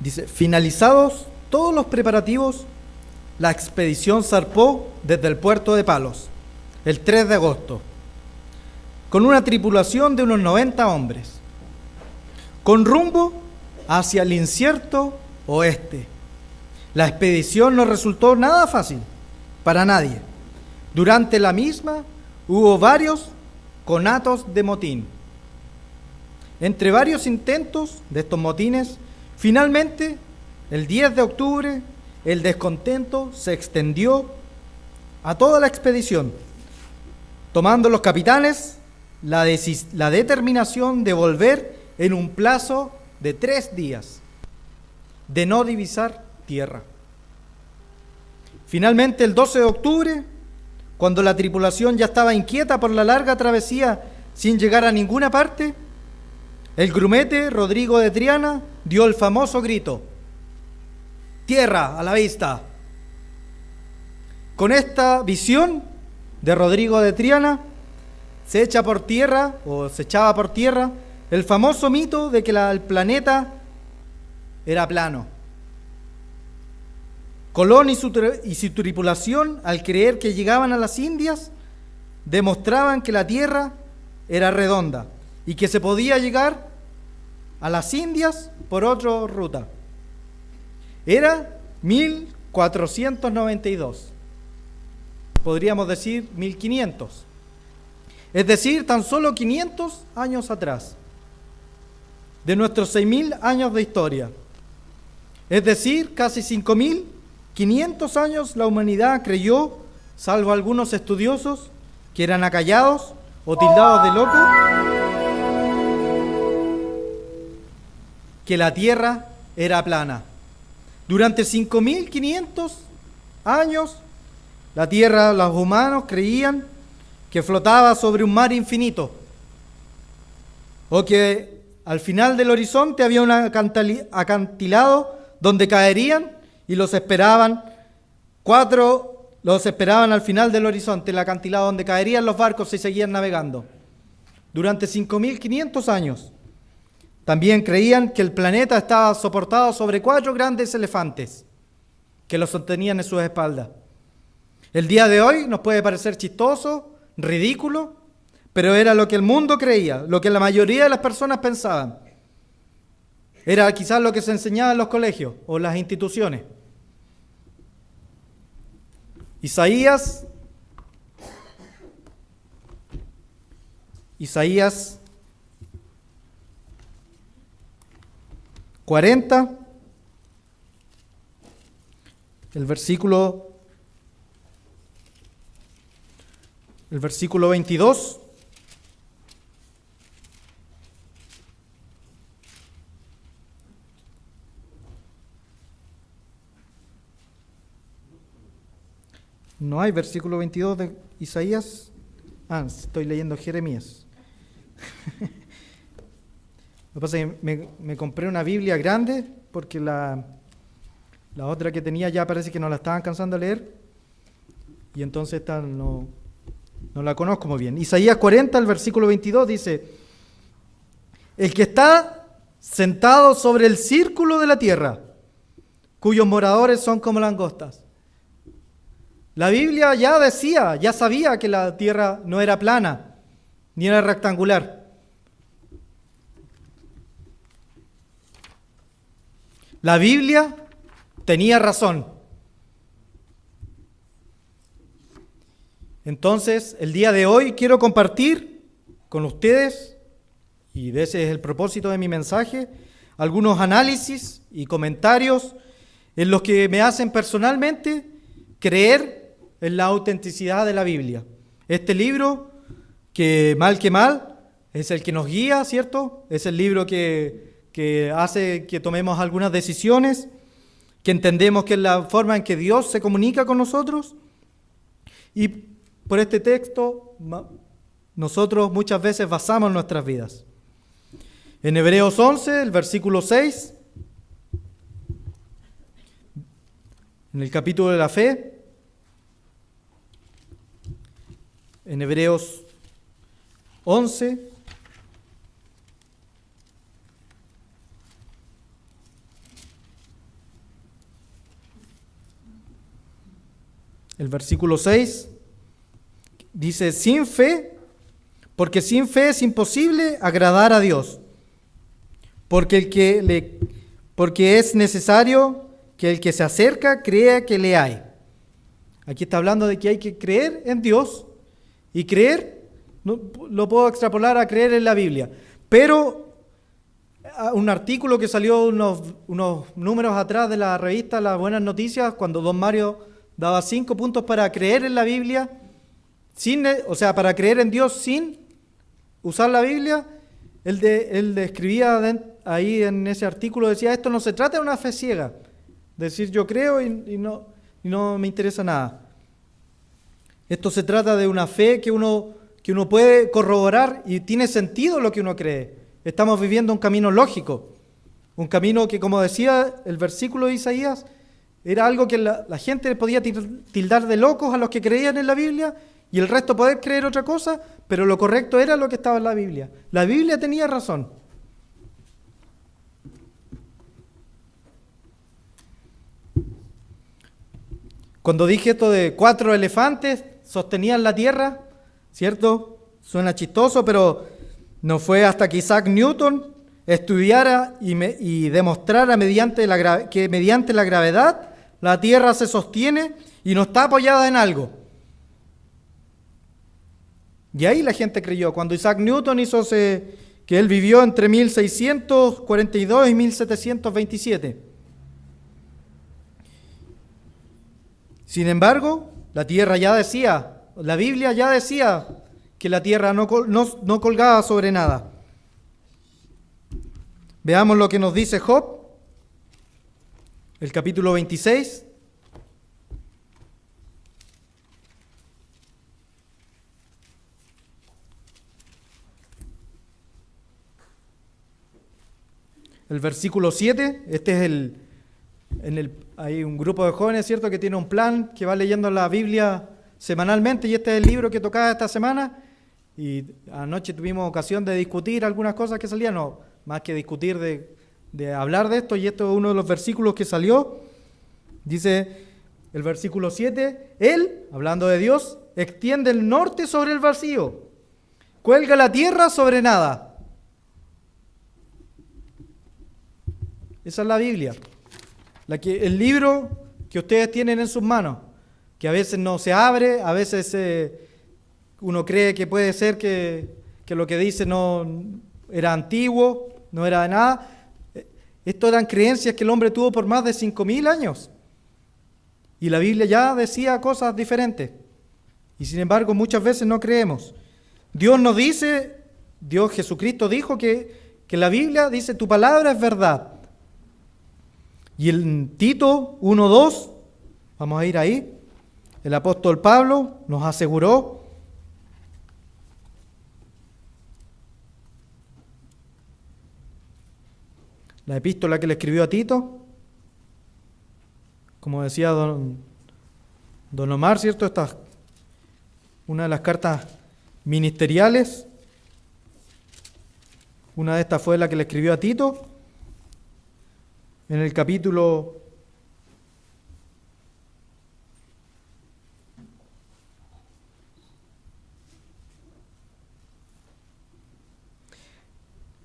Dice, finalizados todos los preparativos, la expedición zarpó desde el puerto de Palos, el 3 de agosto, con una tripulación de unos 90 hombres, con rumbo hacia el incierto oeste. La expedición no resultó nada fácil para nadie. Durante la misma hubo varios conatos de motín. Entre varios intentos de estos motines, finalmente, el 10 de octubre, el descontento se extendió a toda la expedición, tomando los capitanes la determinación de volver en un plazo de 3 días, de no divisar tierra. Finalmente, el 12 de octubre, cuando la tripulación ya estaba inquieta por la larga travesía sin llegar a ninguna parte, el grumete Rodrigo de Triana dio el famoso grito: ¡tierra a la vista! Con esta visión de Rodrigo de Triana se echaba por tierra el famoso mito de que el planeta era plano. Colón y su tripulación, al creer que llegaban a las Indias, demostraban que la tierra era redonda y que se podía llegar a las Indias por otra ruta. Era 1492, podríamos decir 1500, es decir, tan solo 500 años atrás, de nuestros 6000 años de historia, es decir, casi 5500 años la humanidad creyó, salvo algunos estudiosos que eran acallados o tildados de locos, que la tierra era plana. Durante 5500 años, la tierra, los humanos creían que flotaba sobre un mar infinito, o que al final del horizonte había un acantilado donde caerían y los esperaban al final del horizonte, el acantilado donde caerían los barcos si seguían navegando. Durante 5500 años. También creían que el planeta estaba soportado sobre 4 grandes elefantes que lo sostenían en sus espaldas. El día de hoy nos puede parecer chistoso, ridículo, pero era lo que el mundo creía, lo que la mayoría de las personas pensaban. Era quizás lo que se enseñaba en los colegios o las instituciones. Isaías 40, el versículo 22. No hay versículo 22 de Isaías. Estoy leyendo Jeremías. Lo que pasa es que me compré una Biblia grande porque la otra que tenía ya parece que no la estaba alcanzando a leer y entonces esta no la conozco muy bien. Isaías 40, el versículo 22 dice: el que está sentado sobre el círculo de la tierra, cuyos moradores son como langostas. La Biblia ya sabía que la tierra no era plana, ni era rectangular. La Biblia tenía razón. Entonces, el día de hoy quiero compartir con ustedes, y ese es el propósito de mi mensaje, algunos análisis y comentarios en los que me hacen personalmente creer en la autenticidad de la Biblia. Este libro, que mal, es el que nos guía, ¿cierto? Es el libro que hace que tomemos algunas decisiones, que entendemos que es la forma en que Dios se comunica con nosotros. Y por este texto, nosotros muchas veces basamos nuestras vidas. En Hebreos 11, el versículo 6, en el capítulo de la fe, en Hebreos 11, el versículo 6, dice, sin fe, porque sin fe es imposible agradar a Dios, porque es necesario que el que se acerca crea que le hay. Aquí está hablando de que hay que creer en Dios, y creer, no, lo puedo extrapolar a creer en la Biblia, pero un artículo que salió unos números atrás de la revista Las Buenas Noticias, cuando don Mario daba 5 puntos para creer en la Biblia, para creer en Dios sin usar la Biblia, él describía ahí en ese artículo, decía, esto no se trata de una fe ciega, decir yo creo y no me interesa nada. Esto se trata de una fe que uno puede corroborar y tiene sentido lo que uno cree. Estamos viviendo un camino lógico, un camino que, como decía el versículo de Isaías, era algo que la gente podía tildar de locos a los que creían en la Biblia y el resto poder creer otra cosa, pero lo correcto era lo que estaba en la Biblia. La Biblia tenía razón. Cuando dije esto de 4 elefantes sostenían la tierra, ¿cierto? Suena chistoso, pero no fue hasta que Isaac Newton estudiara y demostrara que mediante la gravedad la tierra se sostiene y no está apoyada en algo. Y ahí la gente creyó. Cuando Isaac Newton que él vivió entre 1642 y 1727. Sin embargo, la Biblia ya decía que la tierra no colgaba sobre nada. Veamos lo que nos dice Job, el capítulo 26. El versículo 7, hay un grupo de jóvenes, ¿cierto?, que tiene un plan, que va leyendo la Biblia semanalmente, y este es el libro que tocaba esta semana, y anoche tuvimos ocasión de discutir algunas cosas que salían, no, más que discutir, de hablar de esto, y esto es uno de los versículos que salió. Dice el versículo 7, Él, hablando de Dios, extiende el norte sobre el vacío, cuelga la tierra sobre nada. Esa es la Biblia, el libro que ustedes tienen en sus manos, que a veces no se abre, a veces uno cree que puede ser que lo que dice no era antiguo, no era de nada. Esto eran creencias que el hombre tuvo por más de 5.000 años. Y la Biblia ya decía cosas diferentes. Y sin embargo, muchas veces no creemos. Dios Jesucristo dijo que la Biblia dice, tu palabra es verdad. Y en Tito 1:2, vamos a ir ahí, el apóstol Pablo nos aseguró la epístola que le escribió a Tito, como decía don Omar, ¿cierto? Esta es una de las cartas ministeriales. Una de estas fue la que le escribió a Tito, en el capítulo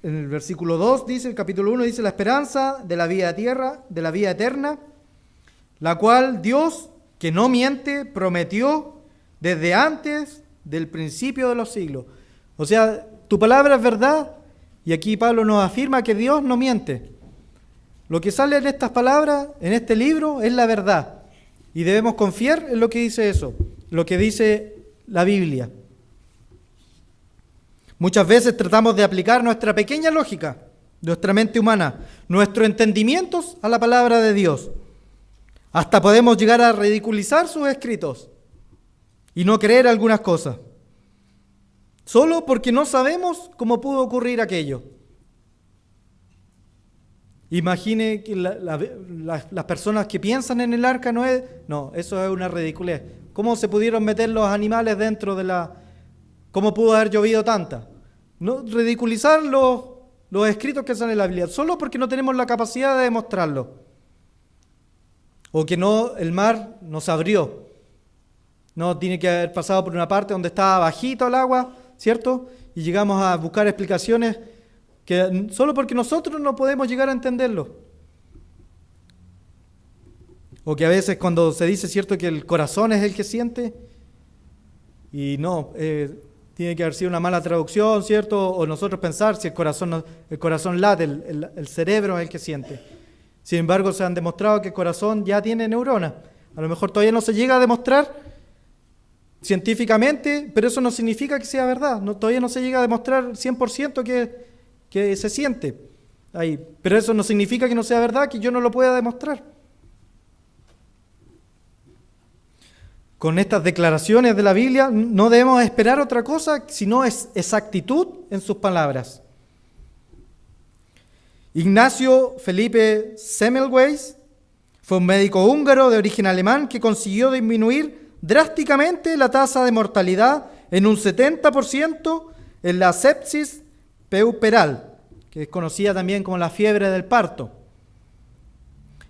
2 dice, el capítulo 1 dice, la esperanza de la vida eterna, la cual Dios, que no miente, prometió desde antes del principio de los siglos. O sea, tu palabra es verdad, y aquí Pablo nos afirma que Dios no miente. Lo que sale en estas palabras, en este libro, es la verdad. Y debemos confiar en lo que dice eso, lo que dice la Biblia. Muchas veces tratamos de aplicar nuestra pequeña lógica, nuestra mente humana, nuestros entendimientos a la palabra de Dios. Hasta podemos llegar a ridiculizar sus escritos y no creer algunas cosas, solo porque no sabemos cómo pudo ocurrir aquello. Imagine que las personas que piensan en el arca Noé, no, eso es una ridiculez. ¿Cómo se pudieron meter los animales dentro de cómo pudo haber llovido tanta? No, ridiculizar los escritos que salen en la Biblia, solo porque no tenemos la capacidad de demostrarlo. O que el mar nos abrió. No, tiene que haber pasado por una parte donde estaba bajito el agua, ¿cierto? Y llegamos a buscar explicaciones que solo porque nosotros no podemos llegar a entenderlo. O que a veces cuando se dice, ¿cierto?, que el corazón es el que siente, y no, tiene que haber sido una mala traducción, ¿cierto? O nosotros pensar si el corazón late, el cerebro es el que siente. Sin embargo, se han demostrado que el corazón ya tiene neuronas. A lo mejor todavía no se llega a demostrar científicamente, pero eso no significa que sea verdad. Todavía no se llega a demostrar 100% que se siente ahí. Pero eso no significa que no sea verdad, que yo no lo pueda demostrar. Con estas declaraciones de la Biblia no debemos esperar otra cosa sino exactitud en sus palabras. Ignacio Felipe Semmelweis fue un médico húngaro de origen alemán que consiguió disminuir drásticamente la tasa de mortalidad en un 70% en la sepsis puerperal, que es conocida también como la fiebre del parto.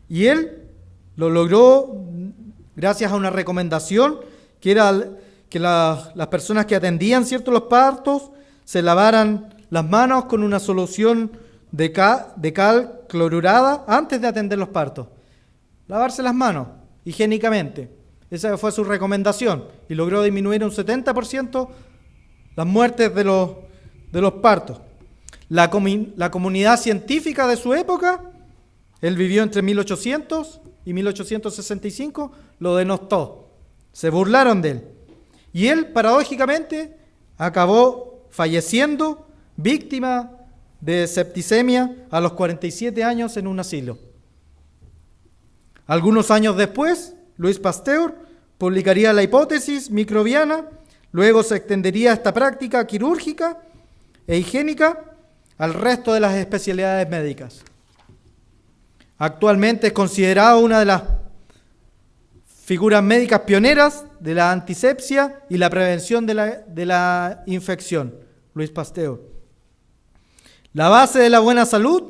Y él lo logró gracias a una recomendación que era que las personas que atendían, ¿cierto?, los partos se lavaran las manos con una solución de cal clorurada antes de atender los partos. Lavarse las manos higiénicamente. Esa fue su recomendación y logró disminuir un 70% las muertes de los partos. La comunidad científica de su época, él vivió entre 1800 y 1865, lo denostó. Se burlaron de él. Y él, paradójicamente, acabó falleciendo víctima de septicemia a los 47 años en un asilo. Algunos años después, Louis Pasteur publicaría la hipótesis microbiana, luego se extendería esta práctica quirúrgica e higiénica al resto de las especialidades médicas. Actualmente es considerado una de las figuras médicas pioneras de la antisepsia y la prevención de la infección, Louis Pasteur. La base de la buena salud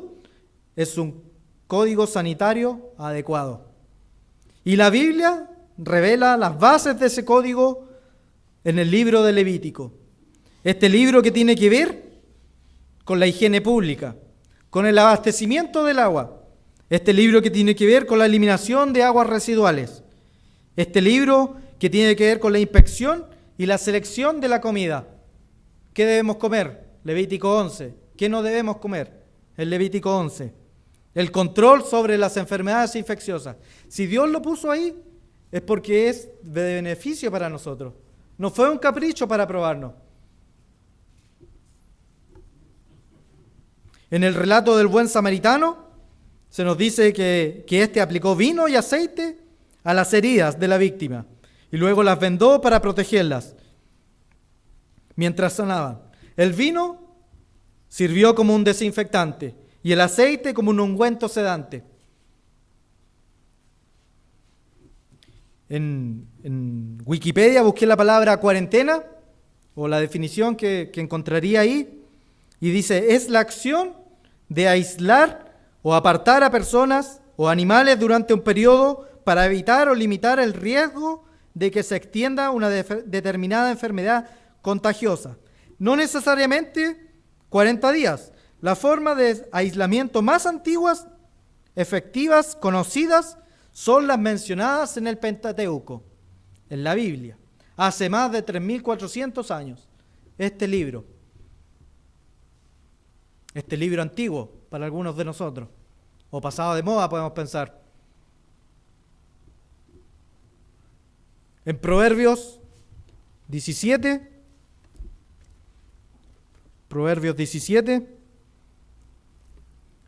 es un código sanitario adecuado. Y la Biblia revela las bases de ese código en el libro de Levítico. Este libro que tiene que ver con la higiene pública, con el abastecimiento del agua. Este libro que tiene que ver con la eliminación de aguas residuales. Este libro que tiene que ver con la inspección y la selección de la comida. ¿Qué debemos comer? Levítico 11. ¿Qué no debemos comer? El Levítico 11. El control sobre las enfermedades infecciosas. Si Dios lo puso ahí, es porque es de beneficio para nosotros. No fue un capricho para probarnos. En el relato del buen samaritano, se nos dice que éste aplicó vino y aceite a las heridas de la víctima y luego las vendó para protegerlas mientras sanaban. El vino sirvió como un desinfectante y el aceite como un ungüento sedante. En Wikipedia busqué la palabra cuarentena o la definición que encontraría ahí y dice: es la acción de aislar o apartar a personas o animales durante un periodo para evitar o limitar el riesgo de que se extienda una determinada enfermedad contagiosa. No necesariamente 40 días. La forma de aislamiento más antiguas, efectivas, conocidas, son las mencionadas en el Pentateuco, en la Biblia, hace más de 3.400 años. Este libro antiguo para algunos de nosotros, o pasado de moda podemos pensar. En Proverbios 17,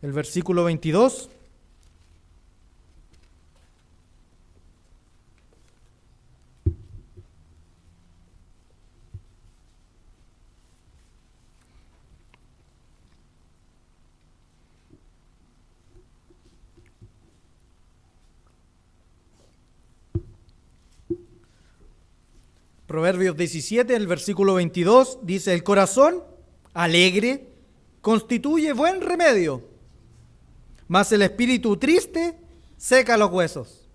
el versículo 22. Proverbios 17, el versículo 22, dice: el corazón alegre constituye buen remedio, mas el espíritu triste seca los huesos.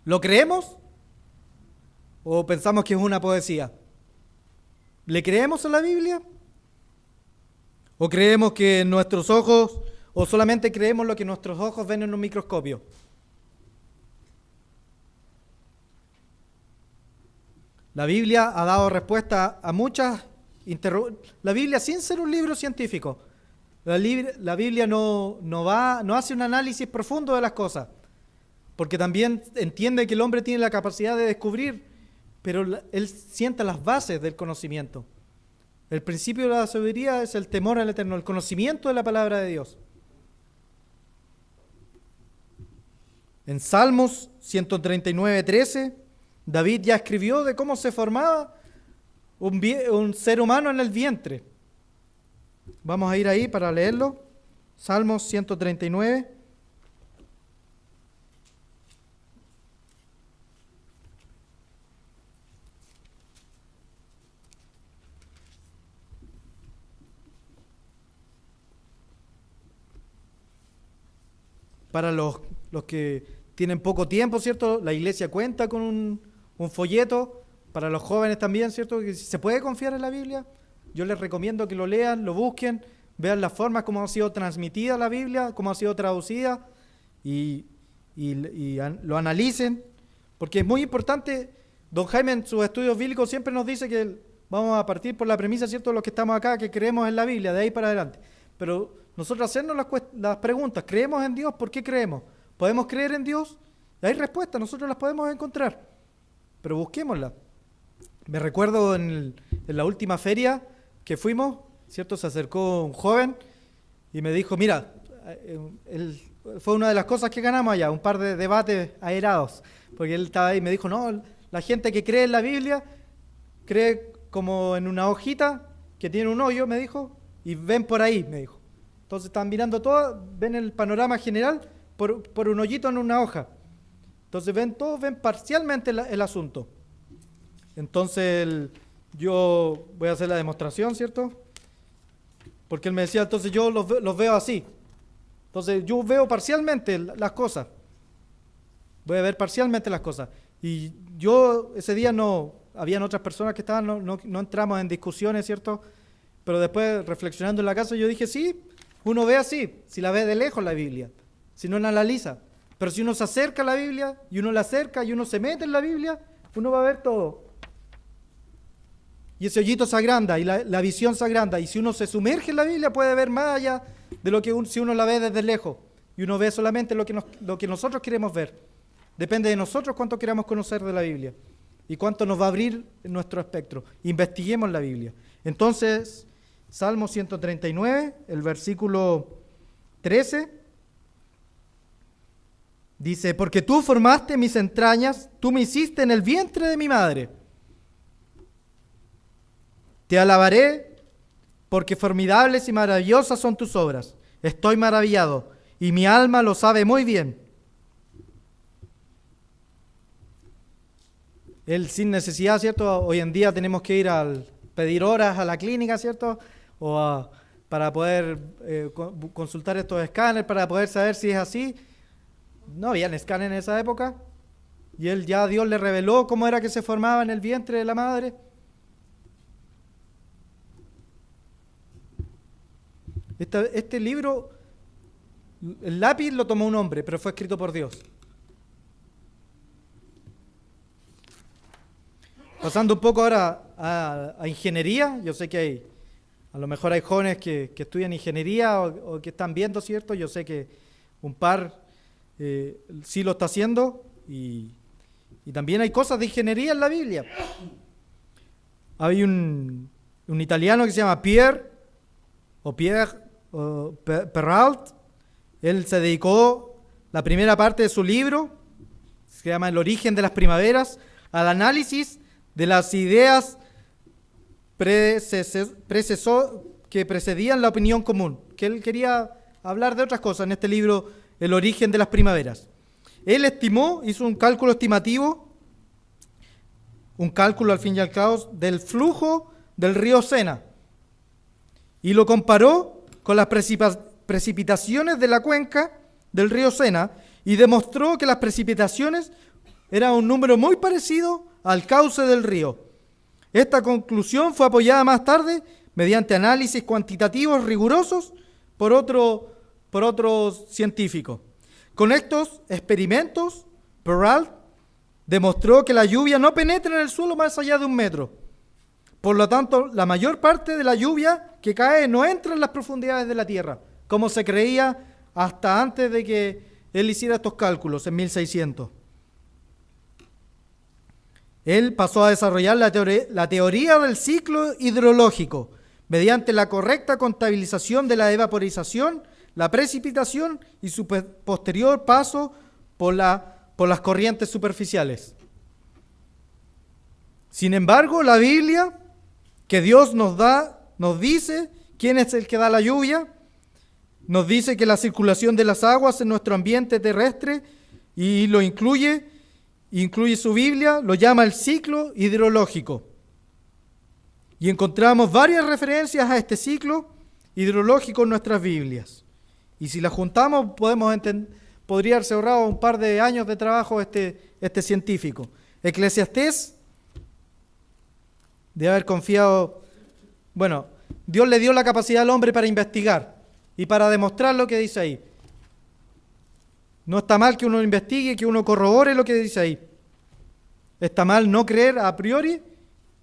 ¿Lo creemos? ¿O pensamos que es una poesía? ¿Le creemos a la Biblia? ¿O creemos que nuestros ojos, o solamente creemos lo que nuestros ojos ven en un microscopio? La Biblia ha dado respuesta a muchas interrogantes. La Biblia, sin ser un libro científico, la Biblia no hace un análisis profundo de las cosas, porque también entiende que el hombre tiene la capacidad de descubrir, pero él sienta las bases del conocimiento. El principio de la sabiduría es el temor al Eterno, el conocimiento de la palabra de Dios. En Salmos 139:13, David ya escribió de cómo se formaba un ser humano en el vientre. Vamos a ir ahí para leerlo. Salmos 139. Para los que tienen poco tiempo, ¿cierto? La iglesia cuenta con un folleto. Para los jóvenes también, ¿cierto? Que se puede confiar en la Biblia. Yo les recomiendo que lo lean, lo busquen, vean las formas como ha sido transmitida la Biblia, cómo ha sido traducida y lo analicen, porque es muy importante. Don Jaime en sus estudios bíblicos siempre nos dice que vamos a partir por la premisa, ¿cierto?, los que estamos acá, que creemos en la Biblia, de ahí para adelante. Pero nosotros hacernos las preguntas, ¿creemos en Dios? ¿Por qué creemos? ¿Podemos creer en Dios? Hay respuestas, nosotros las podemos encontrar, pero busquémoslas. Me recuerdo en la última feria que fuimos, ¿cierto? Se acercó un joven y me dijo, mira, fue una de las cosas que ganamos allá, un par de debates aerados, porque él estaba ahí y me dijo, no, la gente que cree en la Biblia cree como en una hojita que tiene un hoyo, me dijo, y ven por ahí, me dijo. Entonces están mirando todo, ven el panorama general por un hoyito en una hoja. Entonces todos ven parcialmente el asunto. Entonces yo voy a hacer la demostración, ¿cierto? Porque él me decía, entonces yo los veo así. Entonces yo veo parcialmente las cosas. Voy a ver parcialmente las cosas. Y yo ese día habían otras personas que estaban, no entramos en discusiones, ¿cierto? Pero después, reflexionando en la casa, yo dije, sí, uno ve así, si la ve de lejos la Biblia, si no la analiza. Pero si uno se acerca a la Biblia, y uno la acerca, y uno se mete en la Biblia, uno va a ver todo. Y ese hoyito se agranda, y la visión se agranda. Y si uno se sumerge en la Biblia, puede ver más allá de lo que si uno la ve desde lejos. Y uno ve solamente lo que nosotros queremos ver. Depende de nosotros cuánto queramos conocer de la Biblia. Y cuánto nos va a abrir nuestro espectro. Investiguemos la Biblia. Entonces, Salmo 139, el versículo 13, dice, porque tú formaste mis entrañas, tú me hiciste en el vientre de mi madre. Te alabaré, porque formidables y maravillosas son tus obras. Estoy maravillado, y mi alma lo sabe muy bien. Él sin necesidad, ¿cierto? Hoy en día tenemos que ir pedir horas a la clínica, ¿cierto? Para poder consultar estos escáneres, para poder saber si es así. No habían escáneres en esa época. Y Dios le reveló cómo era que se formaba en el vientre de la madre. Este libro, el lápiz lo tomó un hombre, pero fue escrito por Dios. Pasando un poco ahora a ingeniería, yo sé que a lo mejor hay jóvenes que estudian ingeniería o que están viendo, ¿cierto? Yo sé que un par sí lo está haciendo y también hay cosas de ingeniería en la Biblia. Hay un italiano que se llama Pierre Perrault. Él se dedicó la primera parte de su libro, se llama El origen de las primaveras, al análisis de las ideas que precedían la opinión común, que él quería hablar de otras cosas en este libro, El origen de las primaveras. Él hizo un cálculo estimativo, un cálculo al fin y al cabo del flujo del río Sena, y lo comparó con las precipitaciones de la cuenca del río Sena, y demostró que las precipitaciones eran un número muy parecido al cauce del río. Esta conclusión fue apoyada más tarde mediante análisis cuantitativos rigurosos por otros científicos. Con estos experimentos, Peralt demostró que la lluvia no penetra en el suelo más allá de 1 metro. Por lo tanto, la mayor parte de la lluvia que cae no entra en las profundidades de la tierra, como se creía hasta antes de que él hiciera estos cálculos en 1600. Él pasó a desarrollar la teoría del ciclo hidrológico mediante la correcta contabilización de la evaporización, la precipitación y su posterior paso por las corrientes superficiales. Sin embargo, la Biblia, que Dios nos dice quién es el que da la lluvia, nos dice que la circulación de las aguas en nuestro ambiente terrestre, y lo incluye su Biblia, lo llama el ciclo hidrológico. Y encontramos varias referencias a este ciclo hidrológico en nuestras Biblias. Y si las juntamos, podría haberse ahorrado un par de años de trabajo este científico. Eclesiastés, de haber confiado, Dios le dio la capacidad al hombre para investigar y para demostrar lo que dice ahí. No está mal que uno investigue, que uno corrobore lo que dice ahí. Está mal no creer a priori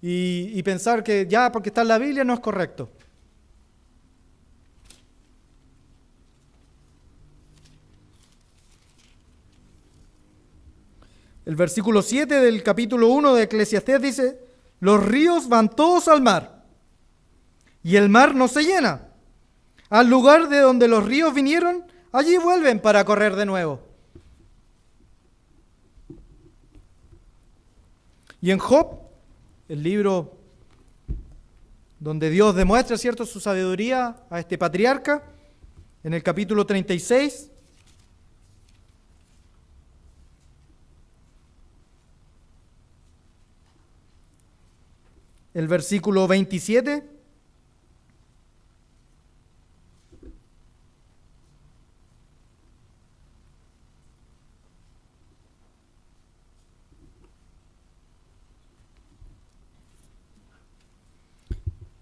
y pensar que ya porque está en la Biblia no es correcto. El versículo 7 del capítulo 1 de Eclesiastés dice: los ríos van todos al mar, y el mar no se llena. Al lugar de donde los ríos vinieron, allí vuelven para correr de nuevo. Y en Job, el libro donde Dios demuestra, ¿cierto?, su sabiduría a este patriarca, en el capítulo 36, el versículo 27,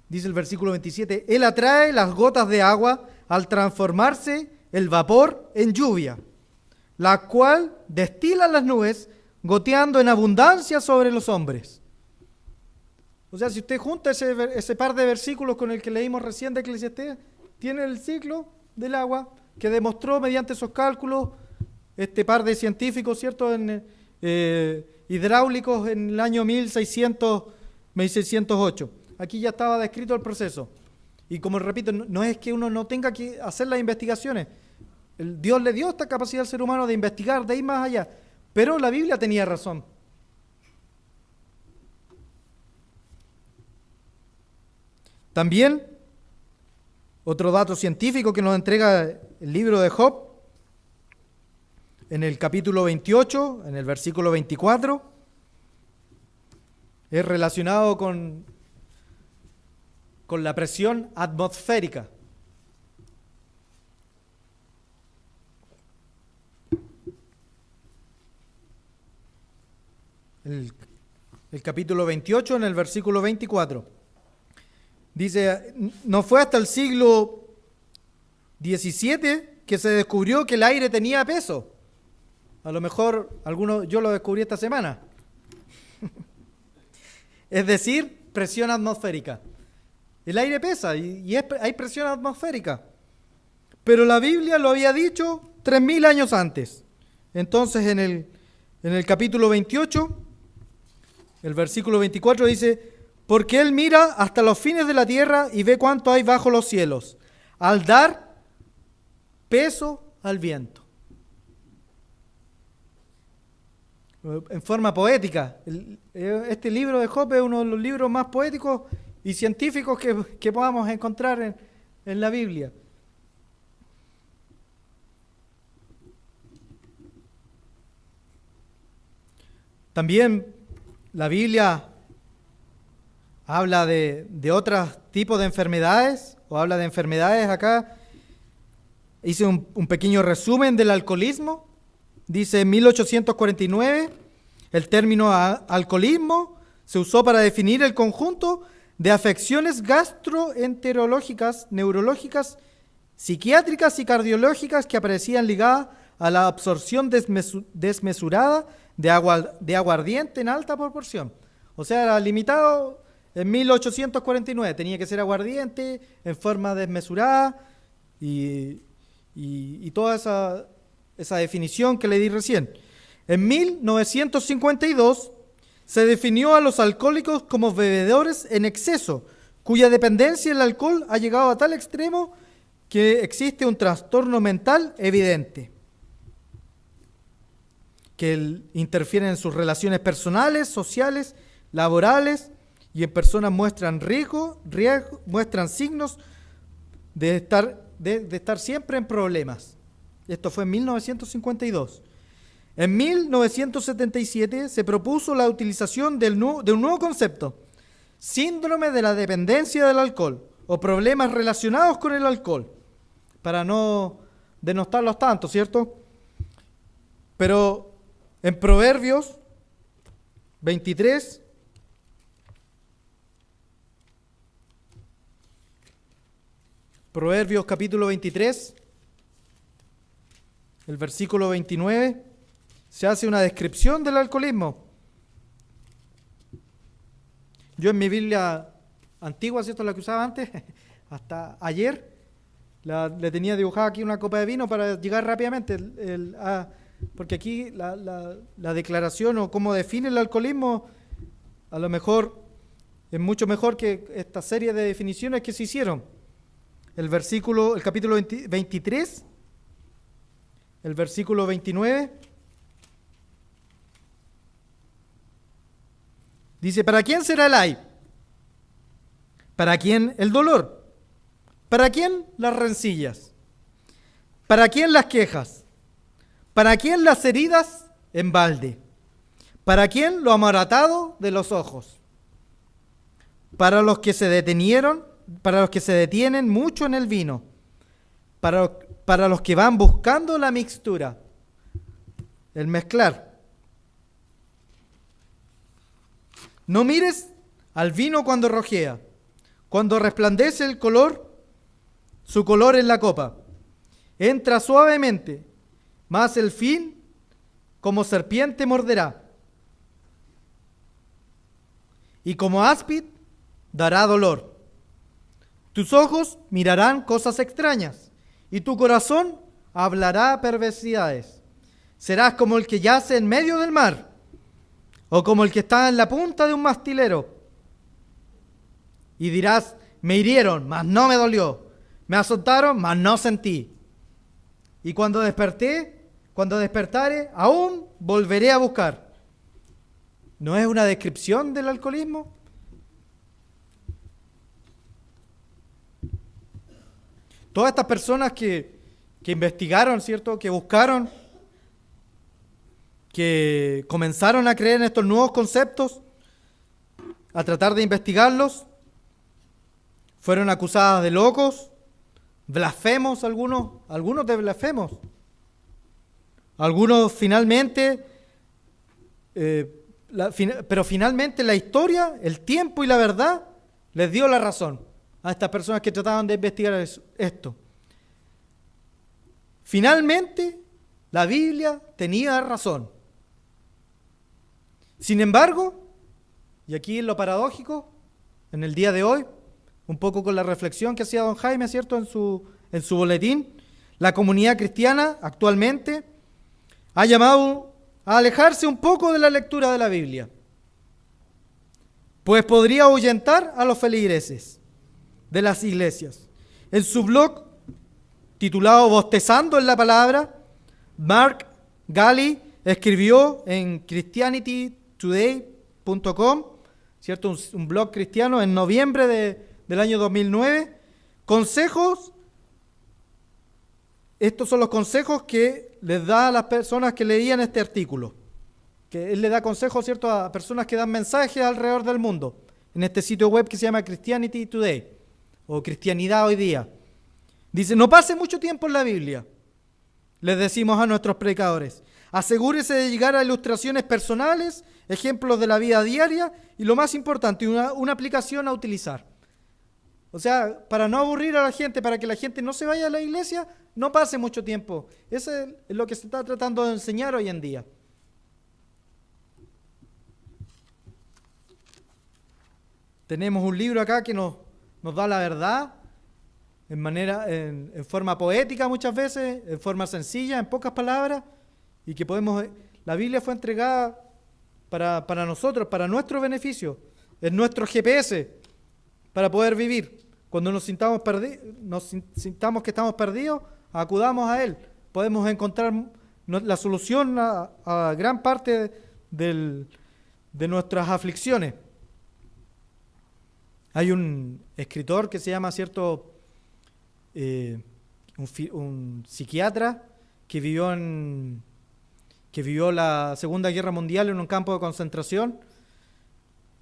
dice el versículo 27, Él atrae las gotas de agua al transformarse el vapor en lluvia, la cual destila las nubes, goteando en abundancia sobre los hombres. O sea, si usted junta ese par de versículos con el que leímos recién de Eclesiastés, tiene el ciclo del agua que demostró mediante esos cálculos este par de científicos, ¿cierto?, hidráulicos en el año 1608. Aquí ya estaba descrito el proceso. Y como repito, no es que uno no tenga que hacer las investigaciones. Dios le dio esta capacidad al ser humano de investigar, de ir más allá. Pero la Biblia tenía razón. También, otro dato científico que nos entrega el libro de Job, en el capítulo 28, en el versículo 24, es relacionado con la presión atmosférica. El capítulo 28, en el versículo 24. Dice, no fue hasta el siglo XVII que se descubrió que el aire tenía peso. A lo mejor yo lo descubrí esta semana. Es decir, presión atmosférica. El aire pesa y hay presión atmosférica. Pero la Biblia lo había dicho 3000 años antes. Entonces en el capítulo 28, el versículo 24 dice, porque Él mira hasta los fines de la tierra y ve cuánto hay bajo los cielos, al dar peso al viento. En forma poética. Este libro de Job es uno de los libros más poéticos y científicos que podamos encontrar en la Biblia. También la Biblia habla de otros tipos de enfermedades, o habla de enfermedades acá. Hice un pequeño resumen del alcoholismo. Dice en 1849, El término alcoholismo se usó para definir el conjunto de afecciones gastroenterológicas, neurológicas, psiquiátricas y cardiológicas que aparecían ligadas a la absorción desmesurada de aguardiente en alta proporción. O sea, era limitado en 1849. Tenía que ser aguardiente en forma desmesurada y toda esa definición que le di recién. En 1952 se definió a los alcohólicos como bebedores en exceso, cuya dependencia del alcohol ha llegado a tal extremo que existe un trastorno mental evidente, que interfieren en sus relaciones personales, sociales, laborales, y en personas muestran muestran signos de estar siempre en problemas. Esto fue en 1952. En 1977 se propuso la utilización de un nuevo concepto, síndrome de la dependencia del alcohol o problemas relacionados con el alcohol, para no denostarlos tanto, ¿cierto? Pero en Proverbios 23, Proverbios capítulo 23, el versículo 29, se hace una descripción del alcoholismo. Yo en mi Biblia antigua, ¿cierto?, la que usaba antes, hasta ayer, le tenía dibujada aquí una copa de vino para llegar rápidamente, porque aquí la declaración o cómo define el alcoholismo, a lo mejor es mucho mejor que esta serie de definiciones que se hicieron. El capítulo 23, el versículo 29, dice: ¿para quién será el ay? ¿Para quién el dolor? ¿Para quién las rencillas? ¿Para quién las quejas? ¿Para quién las heridas en balde? ¿Para quién lo amoratado de los ojos? Para los que se detienen mucho en el vino, para los que van buscando la mixtura, el mezclar. No mires al vino cuando rojea, cuando resplandece el color, su color en la copa. Entra suavemente, mas el fin como serpiente morderá, y como áspid dará dolor. Tus ojos mirarán cosas extrañas, y tu corazón hablará perversidades. Serás como el que yace en medio del mar, o como el que está en la punta de un mastilero. Y dirás: me hirieron, mas no me dolió. Me azotaron, mas no sentí. Y cuando despertare, aún volveré a buscar. ¿No es una descripción del alcoholismo? Todas estas personas que investigaron, ¿cierto?, que buscaron, que comenzaron a creer en estos nuevos conceptos, a tratar de investigarlos, fueron acusadas de locos, blasfemos algunos de blasfemos. Algunos finalmente, pero finalmente la historia, el tiempo y la verdad les dio la razón a estas personas que trataban de investigar esto. Finalmente, la Biblia tenía razón. Sin embargo, y aquí es lo paradójico, en el día de hoy, un poco con la reflexión que hacía don Jaime, ¿cierto?, en su boletín, la comunidad cristiana actualmente ha llamado a alejarse un poco de la lectura de la Biblia, pues podría ahuyentar a los feligreses de las iglesias. En su blog titulado Bostezando en la Palabra, Mark Galli escribió en christianitytoday.com, ¿cierto?, un blog cristiano, en noviembre del año 2009, consejos. Estos son los consejos que les da a las personas que leían este artículo, que él le da consejos, ¿cierto?, a personas que dan mensajes alrededor del mundo, en este sitio web que se llama Christianity Today, o Cristianidad Hoy Día. Dice: no pase mucho tiempo en la Biblia, les decimos a nuestros predicadores. Asegúrese de llegar a ilustraciones personales, ejemplos de la vida diaria y lo más importante, una aplicación a utilizar. O sea, para no aburrir a la gente, para que la gente no se vaya a la iglesia, no pase mucho tiempo. Eso es lo que se está tratando de enseñar hoy en día. Tenemos un libro acá que nos da la verdad en forma poética muchas veces, en forma sencilla, en pocas palabras, y que la Biblia fue entregada para nosotros, para nuestro beneficio, es nuestro GPS para poder vivir. Cuando nos sintamos que estamos perdidos, acudamos a Él. Podemos encontrar la solución a gran parte de nuestras aflicciones. Hay un escritor que se llama, un psiquiatra que vivió la Segunda Guerra Mundial en un campo de concentración.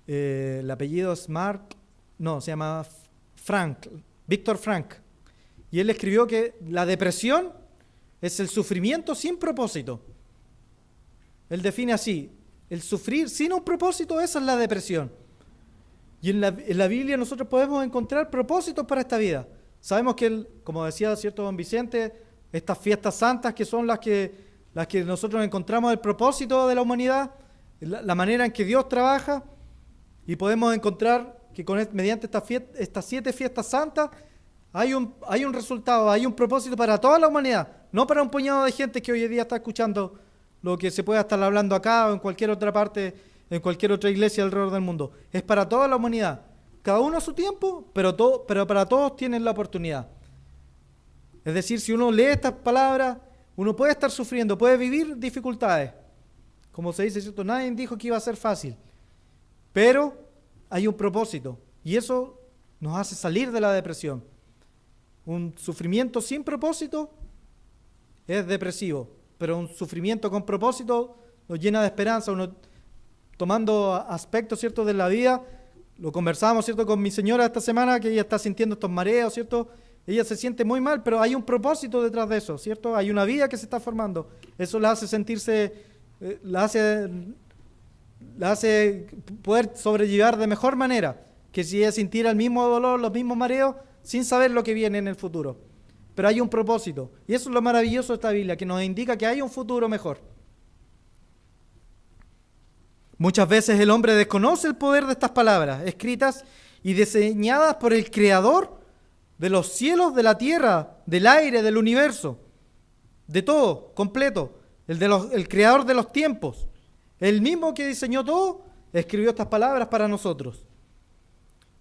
El apellido es se llama Víctor Frank. Y él escribió que la depresión es el sufrimiento sin propósito. Él define así: el sufrir sin un propósito, esa es la depresión. Y en la Biblia nosotros podemos encontrar propósitos para esta vida. Sabemos que, como decía don Vicente, estas fiestas santas que son las que nosotros encontramos el propósito de la humanidad, la manera en que Dios trabaja, y podemos encontrar que mediante estas 7 fiestas santas hay un resultado, hay un propósito para toda la humanidad, no para un puñado de gente que hoy en día está escuchando lo que se pueda estar hablando acá o en cualquier otra parte, en cualquier otra iglesia alrededor del mundo. Es para toda la humanidad, cada uno a su tiempo, pero para todos tienen la oportunidad. Es decir, si uno lee estas palabras, uno puede estar sufriendo, puede vivir dificultades. Como se dice, ¿cierto? Nadie dijo que iba a ser fácil, pero hay un propósito y eso nos hace salir de la depresión. Un sufrimiento sin propósito es depresivo, pero un sufrimiento con propósito nos llena de esperanza. Uno, tomando aspectos, ¿cierto?, de la vida, lo conversábamos, ¿cierto?, con mi señora esta semana, que ella está sintiendo estos mareos, ¿cierto? Ella se siente muy mal, pero hay un propósito detrás de eso, ¿cierto? Hay una vida que se está formando. Eso la hace sentirse, la hace poder sobrellevar de mejor manera que si ella sintiera el mismo dolor, los mismos mareos, sin saber lo que viene en el futuro. Pero hay un propósito. Y eso es lo maravilloso de esta Biblia, que nos indica que hay un futuro mejor. Muchas veces el hombre desconoce el poder de estas palabras, escritas y diseñadas por el Creador de los cielos, de la tierra, del aire, del universo, de todo, completo, el Creador de los tiempos. El mismo que diseñó todo, escribió estas palabras para nosotros.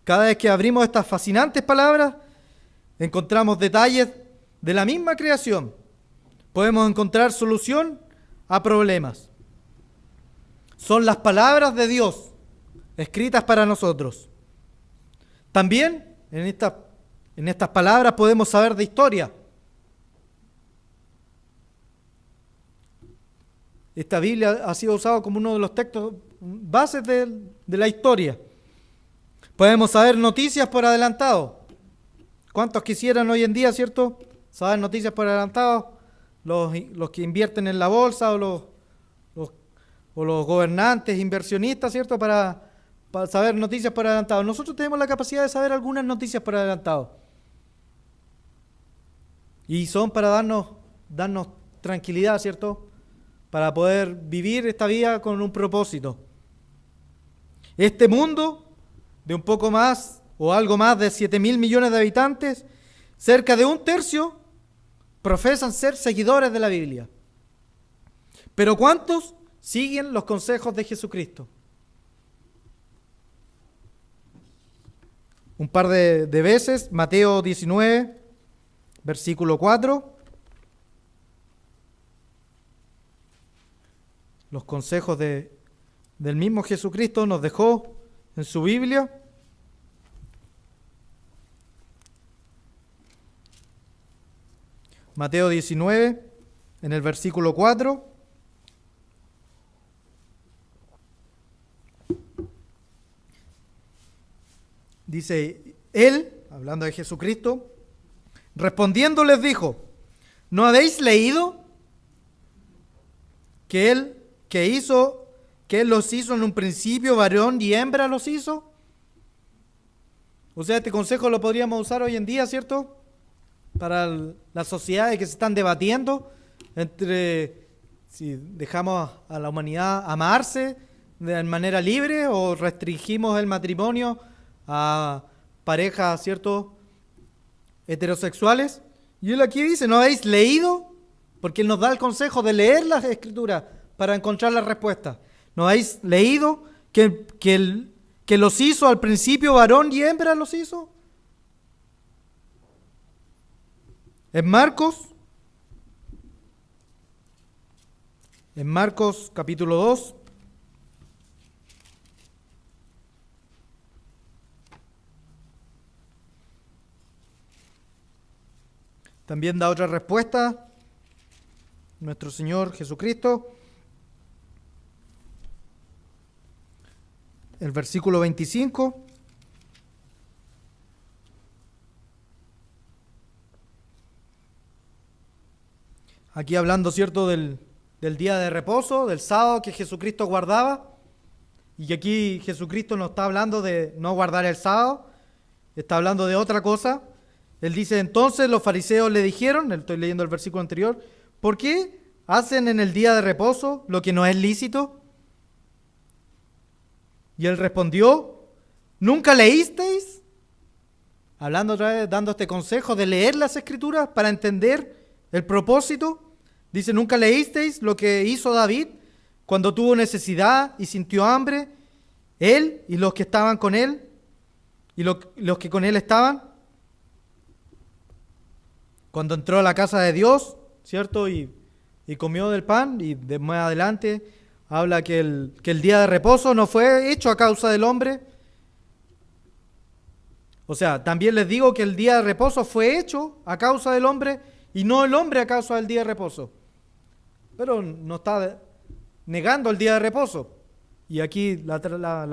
Cada vez que abrimos estas fascinantes palabras, encontramos detalles de la misma creación. Podemos encontrar solución a problemas. Son las palabras de Dios, escritas para nosotros. También en estas palabras podemos saber de historia. Esta Biblia ha sido usada como uno de los textos bases de la historia. Podemos saber noticias por adelantado. ¿Cuántos quisieran hoy en día, cierto, saber noticias por adelantado? Los que invierten en la bolsa o los gobernantes, inversionistas, ¿cierto? Para saber noticias por adelantado. Nosotros tenemos la capacidad de saber algunas noticias por adelantado. Y son para darnos tranquilidad, ¿cierto? Para poder vivir esta vida con un propósito. Este mundo, de un poco más o algo más de 7.000 millones de habitantes, cerca de 1/3 profesan ser seguidores de la Biblia. Pero ¿cuántos siguen los consejos de Jesucristo? Un par de veces, Mateo 19, versículo 4. Los consejos del mismo Jesucristo nos dejó en su Biblia. Mateo 19, en el versículo 4. Dice, él, hablando de Jesucristo, respondiendo les dijo, ¿no habéis leído? que Él los hizo en un principio, varón y hembra los hizo. O sea, este consejo lo podríamos usar hoy en día, ¿cierto? Para las sociedades que se están debatiendo entre si dejamos a la humanidad amarse de manera libre o restringimos el matrimonio a parejas, ¿cierto?, heterosexuales. Y él aquí dice, ¿no habéis leído? Porque él nos da el consejo de leer las Escrituras para encontrar la respuesta. ¿No habéis leído que los hizo al principio varón y hembra los hizo? En Marcos capítulo 2, también da otra respuesta nuestro Señor Jesucristo. El versículo 25. Aquí hablando, ¿cierto?, del día de reposo, del sábado que Jesucristo guardaba. Y aquí Jesucristo no está hablando de no guardar el sábado, está hablando de otra cosa. Él dice, entonces los fariseos le dijeron, estoy leyendo el versículo anterior, ¿por qué hacen en el día de reposo lo que no es lícito? Y él respondió, ¿nunca leísteis? Hablando otra vez, dando este consejo de leer las Escrituras para entender el propósito. Dice, ¿nunca leísteis lo que hizo David cuando tuvo necesidad y sintió hambre? Él y los que estaban con él y los que con él estaban. Cuando entró a la casa de Dios, ¿cierto? Y comió del pan, y de más adelante habla que el día de reposo no fue hecho a causa del hombre. O sea, también les digo que el día de reposo fue hecho a causa del hombre y no el hombre a causa del día de reposo. Pero no está negando el día de reposo. Y aquí la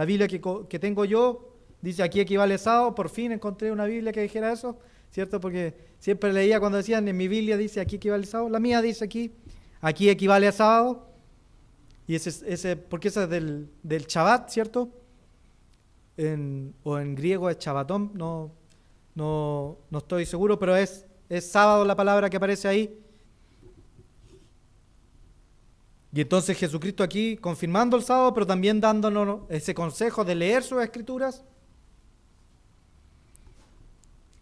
Biblia que tengo yo dice aquí equivale sábado. Por fin encontré una Biblia que dijera eso, ¿cierto? Porque siempre leía cuando decían en mi Biblia dice aquí equivale sábado. La mía dice aquí equivale a sábado. Y porque ese es del Shabbat, ¿cierto? O en griego es Shabbatón, no estoy seguro, pero es sábado la palabra que aparece ahí. Y entonces Jesucristo aquí confirmando el sábado, pero también dándonos ese consejo de leer sus Escrituras.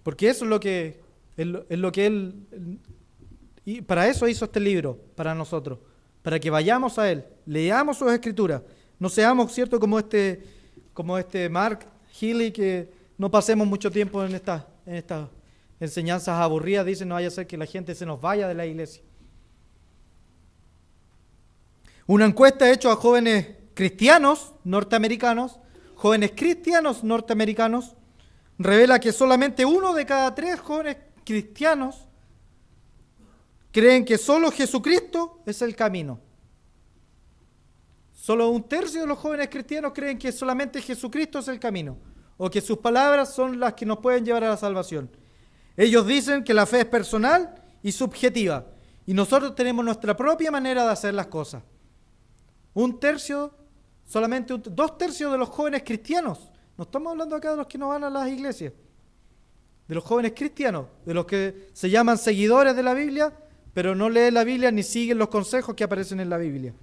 Porque eso es lo que Él, y para eso hizo este libro, para nosotros, para que vayamos a Él, leamos sus Escrituras, no seamos, ¿cierto?, como este Mark Healy, que no pasemos mucho tiempo en estas enseñanzas aburridas, dice, no vaya a ser que la gente se nos vaya de la iglesia. Una encuesta hecha a jóvenes cristianos norteamericanos, revela que solamente 1 de cada 3 jóvenes cristianos creen que solo Jesucristo es el camino. Solo 1/3 de los jóvenes cristianos creen que solamente Jesucristo es el camino, o que sus palabras son las que nos pueden llevar a la salvación. Ellos dicen que la fe es personal y subjetiva, y nosotros tenemos nuestra propia manera de hacer las cosas. 1/3, solamente 2/3 de los jóvenes cristianos, no estamos hablando acá de los que no van a las iglesias, de los jóvenes cristianos, de los que se llaman seguidores de la Biblia, pero no leen la Biblia ni siguen los consejos que aparecen en la Biblia.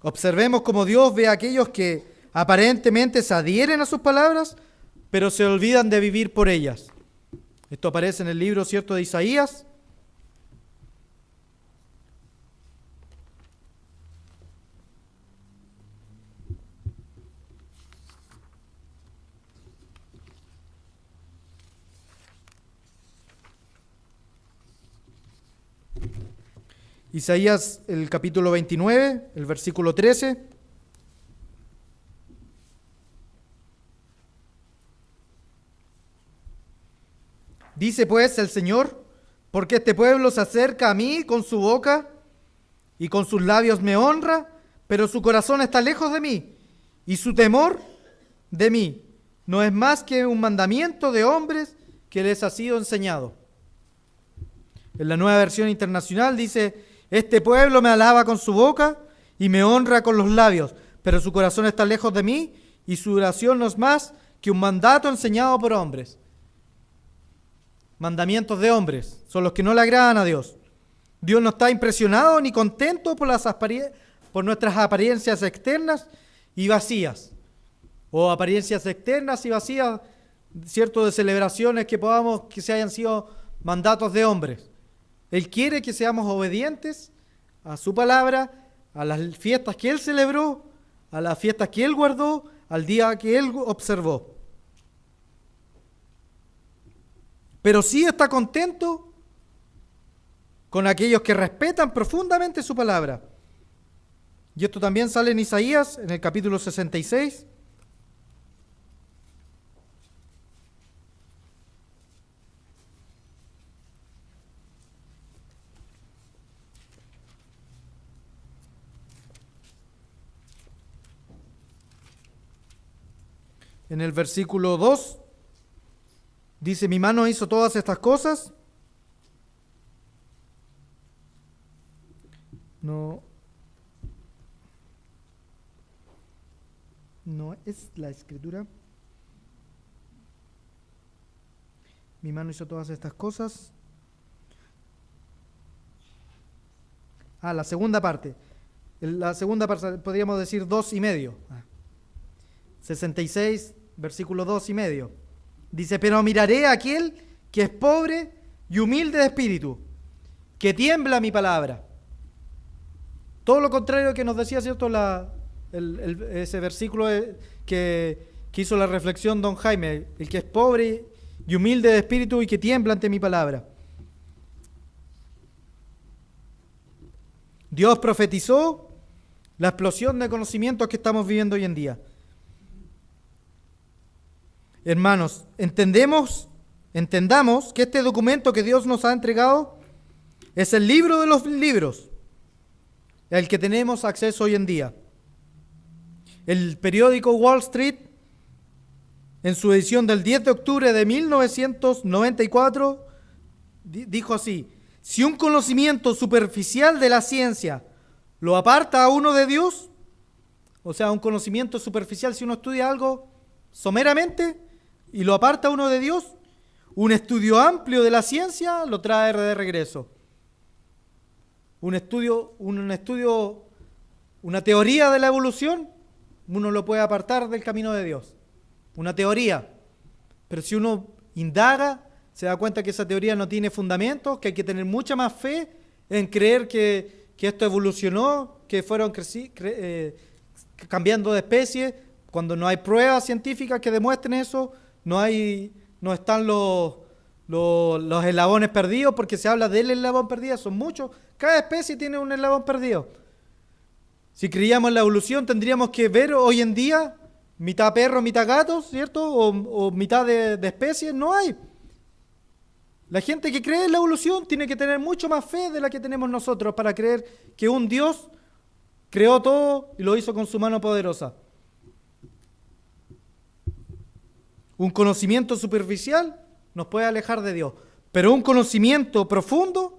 Observemos cómo Dios ve a aquellos que aparentemente se adhieren a sus palabras, pero se olvidan de vivir por ellas. Esto aparece en el libro, ¿cierto?, de Isaías. Isaías, el capítulo 29, el versículo 13. Dice pues el Señor, porque este pueblo se acerca a mí con su boca y con sus labios me honra, pero su corazón está lejos de mí y su temor de mí no es más que un mandamiento de hombres que les ha sido enseñado. En la Nueva Versión Internacional dice, Este pueblo me alaba con su boca y me honra con los labios, pero su corazón está lejos de mí y su oración no es más que un mandato enseñado por hombres. Mandamientos de hombres son los que no le agradan a Dios. Dios no está impresionado ni contento por nuestras apariencias externas y vacías, o apariencias externas y vacías, cierto, de celebraciones que se hayan sido mandatos de hombres. Él quiere que seamos obedientes a su palabra, a las fiestas que Él celebró, a las fiestas que Él guardó, al día que Él observó. Pero sí está contento con aquellos que respetan profundamente su palabra. Y esto también sale en Isaías, en el capítulo 66. En el versículo 2, dice, mi mano hizo todas estas cosas. No es la escritura. Mi mano hizo todas estas cosas. La segunda parte. La segunda parte, podríamos decir 2,5. 66, versículo 2,5. Dice, pero miraré a aquel que es pobre y humilde de espíritu, que tiembla mi palabra. Todo lo contrario que nos decía, ¿cierto? Ese versículo que hizo la reflexión don Jaime, el que es pobre y humilde de espíritu y que tiembla ante mi palabra. Dios profetizó la explosión de conocimientos que estamos viviendo hoy en día. Hermanos, entendamos que este documento que Dios nos ha entregado es el libro de los libros, el que tenemos acceso hoy en día. El periódico Wall Street, en su edición del 10 de octubre de 1994, dijo así: si un conocimiento superficial de la ciencia lo aparta a uno de Dios, o sea, un conocimiento superficial, si uno estudia algo someramente y lo aparta a uno de Dios, un estudio amplio de la ciencia lo trae de regreso. Una teoría de la evolución, uno lo puede apartar del camino de Dios. Una teoría. Pero si uno indaga, se da cuenta que esa teoría no tiene fundamentos, que hay que tener mucha más fe en creer que esto evolucionó, que fueron cambiando de especie, cuando no hay pruebas científicas que demuestren eso, no están los eslabones perdidos, porque se habla del eslabón perdido, son muchos, cada especie tiene un eslabón perdido. Si creíamos en la evolución, tendríamos que ver hoy en día mitad perro, mitad gato, ¿cierto? O mitad de especies, no hay. La gente que cree en la evolución tiene que tener mucho más fe de la que tenemos nosotros para creer que un Dios creó todo y lo hizo con su mano poderosa. Un conocimiento superficial nos puede alejar de Dios, pero un conocimiento profundo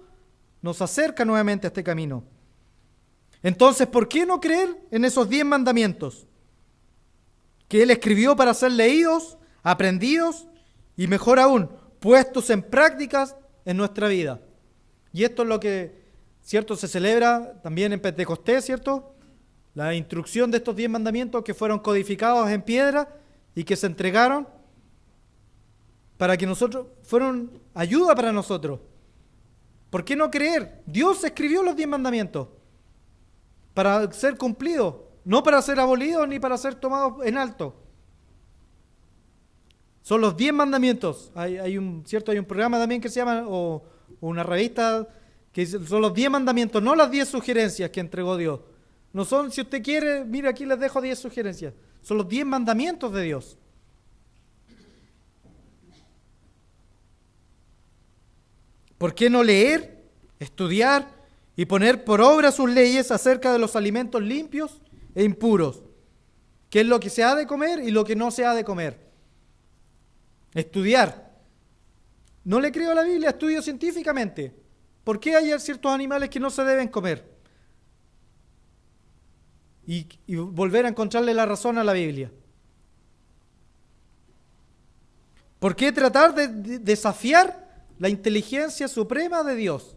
nos acerca nuevamente a este camino. Entonces, ¿por qué no creer en esos 10 mandamientos que Él escribió para ser leídos, aprendidos y, mejor aún, puestos en prácticas en nuestra vida? Y esto es lo que, ¿cierto?, se celebra también en Pentecostés, ¿cierto? La instrucción de estos 10 mandamientos que fueron codificados en piedra y que se entregaron para que fueron ayuda para nosotros. ¿Por qué no creer? Dios escribió los 10 mandamientos para ser cumplidos, no para ser abolidos ni para ser tomados en alto. Son los 10 mandamientos. Hay un programa también que se llama, o una revista que dice, son los 10 mandamientos, no las 10 sugerencias que entregó Dios. No son, si usted quiere, mire, aquí les dejo 10 sugerencias. Son los 10 mandamientos de Dios. ¿Por qué no leer, estudiar y poner por obra sus leyes acerca de los alimentos limpios e impuros? ¿Qué es lo que se ha de comer y lo que no se ha de comer? Estudiar. No le creo a la Biblia, estudio científicamente. ¿Por qué hay ciertos animales que no se deben comer? Y volver a encontrarle la razón a la Biblia. ¿Por qué tratar de desafiar la inteligencia suprema de Dios?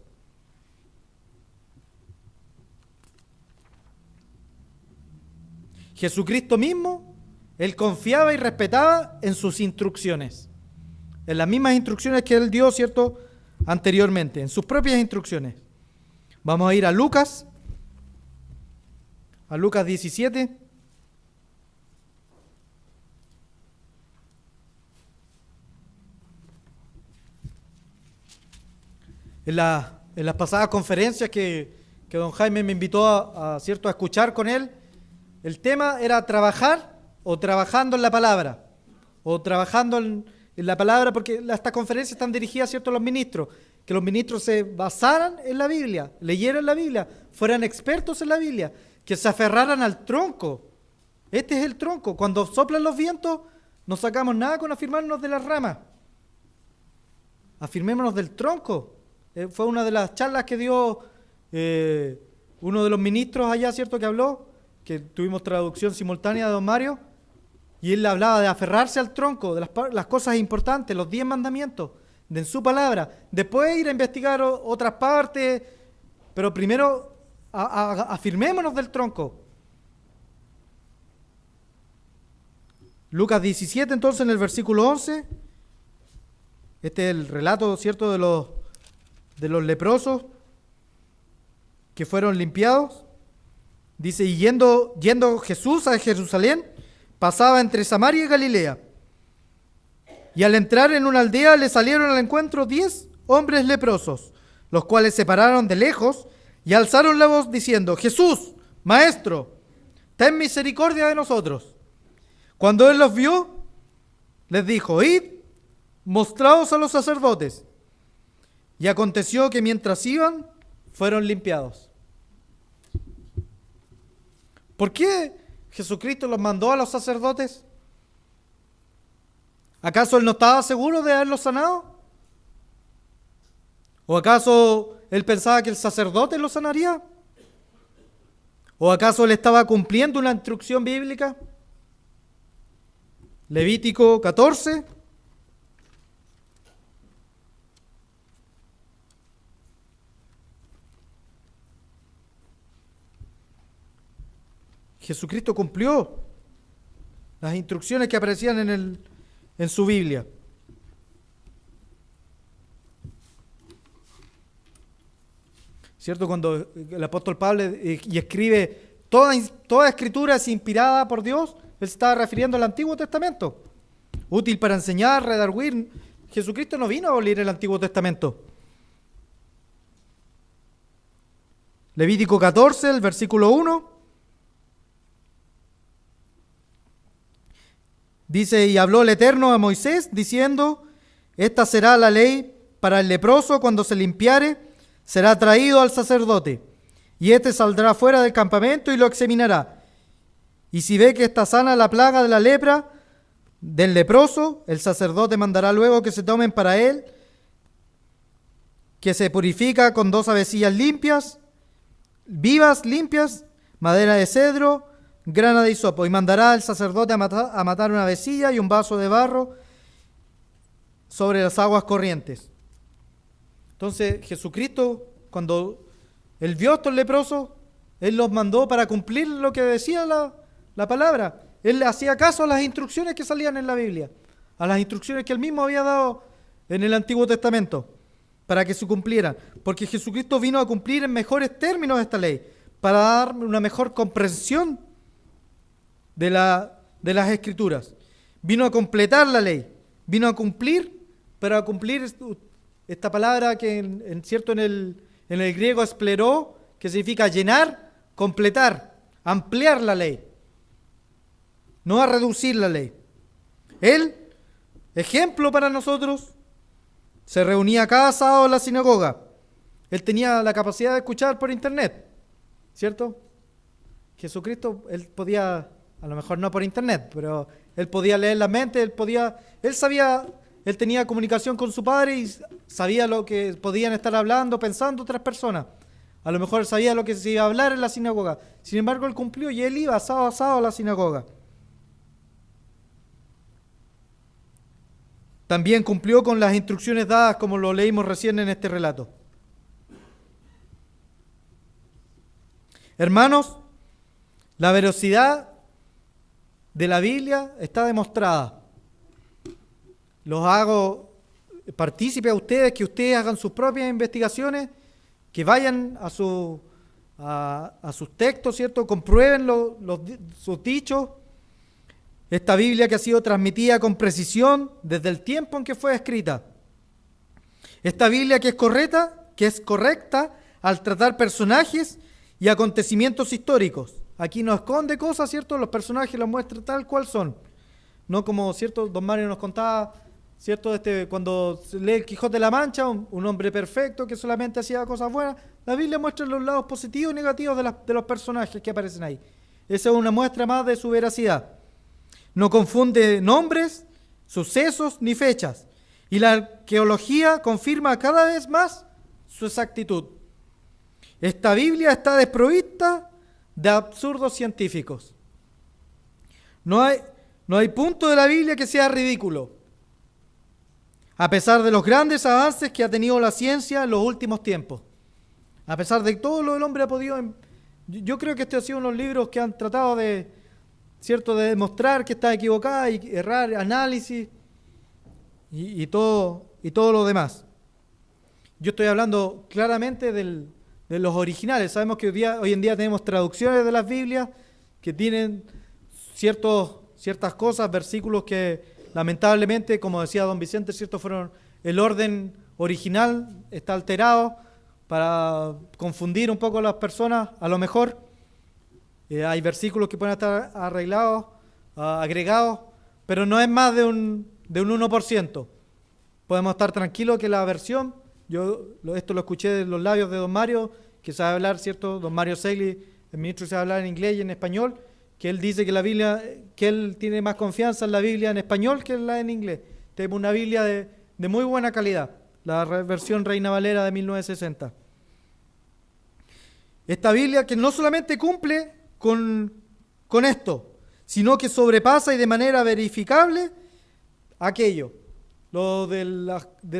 Jesucristo mismo, Él confiaba y respetaba en sus instrucciones, en las mismas instrucciones que Él dio, ¿cierto?, anteriormente, en sus propias instrucciones. Vamos a ir a Lucas 17. En las pasadas conferencias que don Jaime me invitó ¿cierto?, a escuchar con él, el tema era trabajar o trabajando en la palabra, o trabajando en la palabra, porque estas conferencias están dirigidas, ¿cierto?, a los ministros, que los ministros se basaran en la Biblia, leyeran la Biblia, fueran expertos en la Biblia, que se aferraran al tronco. Este es el tronco. Cuando soplan los vientos, no sacamos nada con afirmarnos de las ramas. Afirmémonos del tronco. Fue una de las charlas que dio uno de los ministros allá, ¿cierto?, que habló, que tuvimos traducción simultánea de don Mario, y él hablaba de aferrarse al tronco, de las cosas importantes, los 10 mandamientos, de en su palabra. Después ir a investigar otras partes, pero primero afirmémonos del tronco. Lucas 17, entonces, en el versículo 11, este es el relato, ¿cierto?, de los leprosos que fueron limpiados. Dice, y yendo Jesús a Jerusalén, pasaba entre Samaria y Galilea. Y al entrar en una aldea le salieron al encuentro 10 hombres leprosos, los cuales se pararon de lejos y alzaron la voz diciendo, Jesús, Maestro, ten misericordia de nosotros. Cuando él los vio, les dijo, id, mostraos a los sacerdotes. Y aconteció que mientras iban, fueron limpiados. ¿Por qué Jesucristo los mandó a los sacerdotes? ¿Acaso él no estaba seguro de haberlos sanado? ¿O acaso él pensaba que el sacerdote los sanaría? ¿O acaso él estaba cumpliendo una instrucción bíblica? Levítico 14. Jesucristo cumplió las instrucciones que aparecían en su Biblia. ¿Cierto? Cuando el apóstol Pablo y escribe toda escritura es inspirada por Dios, él se estaba refiriendo al Antiguo Testamento, útil para enseñar, redarguir. Jesucristo no vino a abolir el Antiguo Testamento. Levítico 14, el versículo 1. Dice, y habló el Eterno a Moisés, diciendo, esta será la ley para el leproso cuando se limpiare, será traído al sacerdote, y éste saldrá fuera del campamento y lo examinará. Y si ve que está sana la plaga de la lepra del leproso, el sacerdote mandará luego que se tomen para él, que se purifica con 2 avecillas limpias, vivas, limpias, madera de cedro, grana de hisopo, y mandará al sacerdote a matar una avecilla y un vaso de barro sobre las aguas corrientes. Entonces Jesucristo, cuando él vio a estos leprosos, él los mandó para cumplir lo que decía la palabra. Él hacía caso a las instrucciones que salían en la Biblia, a las instrucciones que él mismo había dado en el Antiguo Testamento, para que se cumplieran, porque Jesucristo vino a cumplir en mejores términos esta ley, para dar una mejor comprensión de las Escrituras. Vino a completar la ley, vino a cumplir, pero a cumplir esta palabra que en el griego espleró, que significa llenar, completar, ampliar la ley, no a reducir la ley. Él, ejemplo para nosotros, se reunía cada sábado en la sinagoga. Él tenía la capacidad de escuchar por internet, ¿cierto? Jesucristo, él podía, a lo mejor no por internet, pero él podía leer la mente, él sabía él tenía comunicación con su padre y sabía lo que podían estar hablando, pensando otras personas. A lo mejor sabía lo que se iba a hablar en la sinagoga. Sin embargo, él cumplió y él iba sábado a sábado a la sinagoga. También cumplió con las instrucciones dadas, como lo leímos recién en este relato. Hermanos, la veracidad de la Biblia está demostrada. Los hago partícipe a ustedes, que ustedes hagan sus propias investigaciones, que vayan a sus textos, ¿cierto? Comprueben sus dichos. Esta Biblia que ha sido transmitida con precisión desde el tiempo en que fue escrita. Esta Biblia que es correcta al tratar personajes y acontecimientos históricos. Aquí no esconde cosas, ¿cierto? Los personajes los muestra tal cual son. No como, ¿cierto? Don Mario nos contaba, ¿cierto? Cuando lee el Quijote de la Mancha, un hombre perfecto que solamente hacía cosas buenas. La Biblia muestra los lados positivos y negativos de los personajes que aparecen ahí. Esa es una muestra más de su veracidad. No confunde nombres, sucesos ni fechas. Y la arqueología confirma cada vez más su exactitud. Esta Biblia está desprovista de absurdos científicos. No hay punto de la Biblia que sea ridículo. A pesar de los grandes avances que ha tenido la ciencia en los últimos tiempos. A pesar de todo lo que el hombre ha podido... Yo creo que este ha sido uno de los libros que han tratado de demostrar que está equivocada y errar, análisis y todo lo demás. Yo estoy hablando claramente de los originales. Sabemos que hoy en día tenemos traducciones de las Biblias que tienen ciertas cosas, versículos que lamentablemente, como decía don Vicente, ¿cierto? El orden original está alterado para confundir un poco a las personas, a lo mejor. Hay versículos que pueden estar agregados, pero no es más de un 1%. Podemos estar tranquilos que la versión, esto lo escuché de los labios de don Mario, que sabe hablar, ¿cierto? Don Mario Segli, el ministro, sabe hablar en inglés y en español, que él dice que la Biblia, que él tiene más confianza en la Biblia en español que en la en inglés. Tenemos una Biblia de muy buena calidad, la versión Reina Valera de 1960. Esta Biblia que no solamente cumple con esto, sino que sobrepasa y de manera verificable aquello, lo de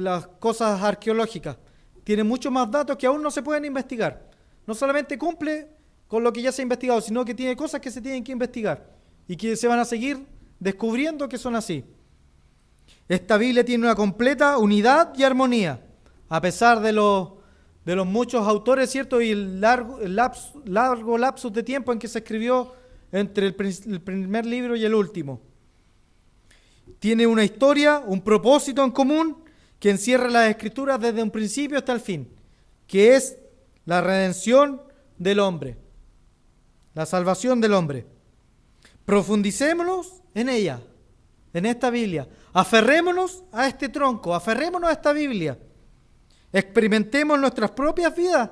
las cosas arqueológicas. Tiene muchos más datos que aún no se pueden investigar. No solamente cumple con lo que ya se ha investigado, sino que tiene cosas que se tienen que investigar y que se van a seguir descubriendo que son así. Esta Biblia tiene una completa unidad y armonía, a pesar de los muchos autores, ¿cierto? Y el largo lapsus de tiempo en que se escribió entre el primer libro y el último. Tiene una historia, un propósito en común que encierra las Escrituras desde un principio hasta el fin, que es la redención del hombre, la salvación del hombre. Profundicémonos en ella, en esta Biblia. Aferrémonos a este tronco, aferrémonos a esta Biblia. Experimentemos en nuestras propias vidas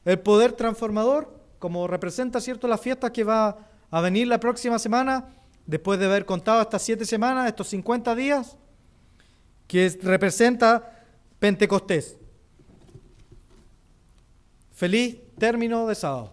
el poder transformador, como representa, ¿cierto?, las fiestas que va a venir la próxima semana, después de haber contado estas 7 semanas, estos 50 días, que representa Pentecostés. Feliz término de sábado.